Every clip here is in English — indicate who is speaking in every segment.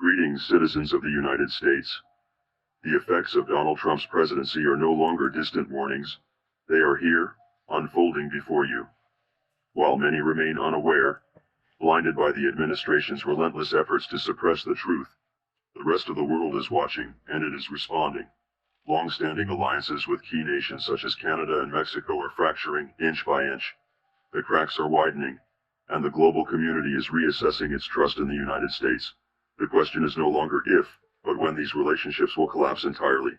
Speaker 1: Greetings, citizens of the United States. The effects of Donald Trump's presidency are no longer distant warnings. They are here, unfolding before you. While many remain unaware, blinded by the administration's relentless efforts to suppress the truth, the rest of the world is watching, and it is responding. Long-standing alliances with key nations such as Canada and Mexico are fracturing inch by inch. The cracks are widening, and the global community is reassessing its trust in the United States. The question is no longer if, but when these relationships will collapse entirely.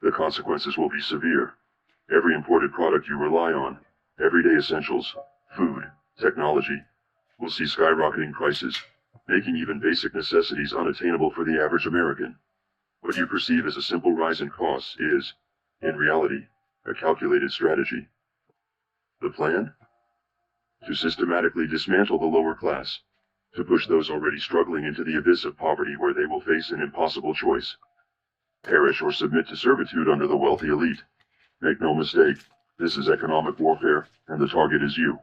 Speaker 1: The consequences will be severe. Every imported product you rely on, everyday essentials, food, technology, will see skyrocketing prices, making even basic necessities unattainable for the average American. What you perceive as a simple rise in costs is, in reality, a calculated strategy. The plan? To systematically dismantle the lower class, to push those already struggling into the abyss of poverty where they will face an impossible choice. Perish or submit to servitude under the wealthy elite. Make no mistake, this is economic warfare, and the target is you.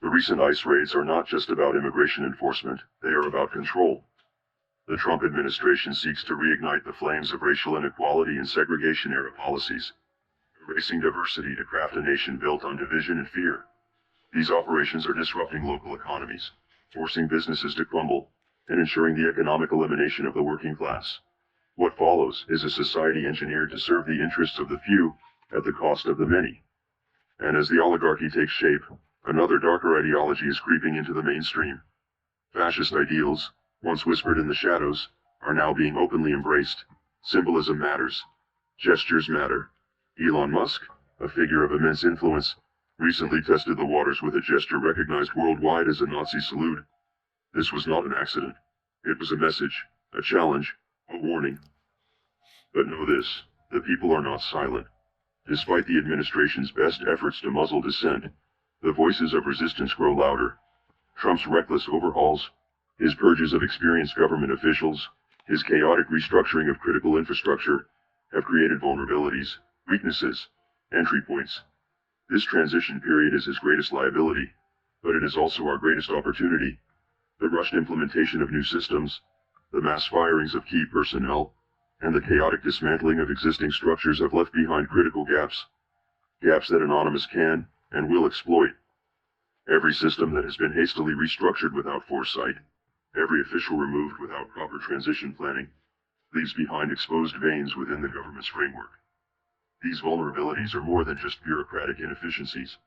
Speaker 1: The recent ICE raids are not just about immigration enforcement, they are about control. The Trump administration seeks to reignite the flames of racial inequality and segregation-era policies, erasing diversity to craft a nation built on division and fear. These operations are disrupting local economies, forcing businesses to crumble, and ensuring the economic elimination of the working class. What follows is a society engineered to serve the interests of the few at the cost of the many. And as the oligarchy takes shape, another darker ideology is creeping into the mainstream. Fascist ideals, once whispered in the shadows, are now being openly embraced. Symbolism matters. Gestures matter. Elon Musk, a figure of immense influence, recently tested the waters with a gesture recognized worldwide as a Nazi salute. This was not an accident. It was a message, a challenge, a warning. But know this, the people are not silent. Despite the administration's best efforts to muzzle dissent, the voices of resistance grow louder. Trump's reckless overhauls, his purges of experienced government officials, his chaotic restructuring of critical infrastructure, have created vulnerabilities, weaknesses, entry points. This transition period is his greatest liability, but it is also our greatest opportunity. The rushed implementation of new systems, the mass firings of key personnel, and the chaotic dismantling of existing structures have left behind critical gaps that Anonymous can and will exploit. Every system that has been hastily restructured without foresight, every official removed without proper transition planning, leaves behind exposed veins within the government's framework. These vulnerabilities are more than just bureaucratic inefficiencies.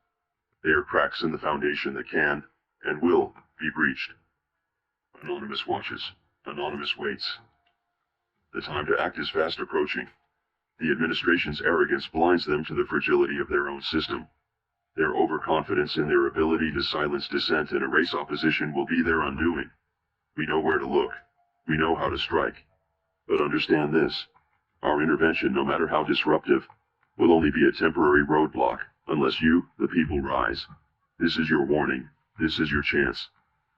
Speaker 1: They are cracks in the foundation that can, and will, be breached. Anonymous watches. Anonymous waits. The time to act is fast approaching. The administration's arrogance blinds them to the fragility of their own system. Their overconfidence in their ability to silence dissent and erase opposition will be their undoing. We know where to look. We know how to strike. But understand this. Our intervention, no matter how disruptive, will only be a temporary roadblock, unless you, the people, rise. This is your warning. This is your chance.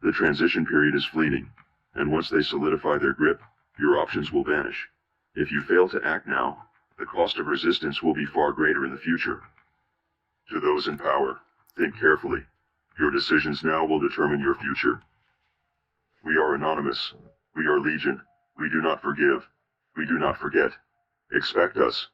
Speaker 1: The transition period is fleeting, and once they solidify their grip, your options will vanish. If you fail to act now, the cost of resistance will be far greater in the future. To those in power, think carefully. Your decisions now will determine your future. We are Anonymous. We are Legion. We do not forgive. We do not forget. Expect us.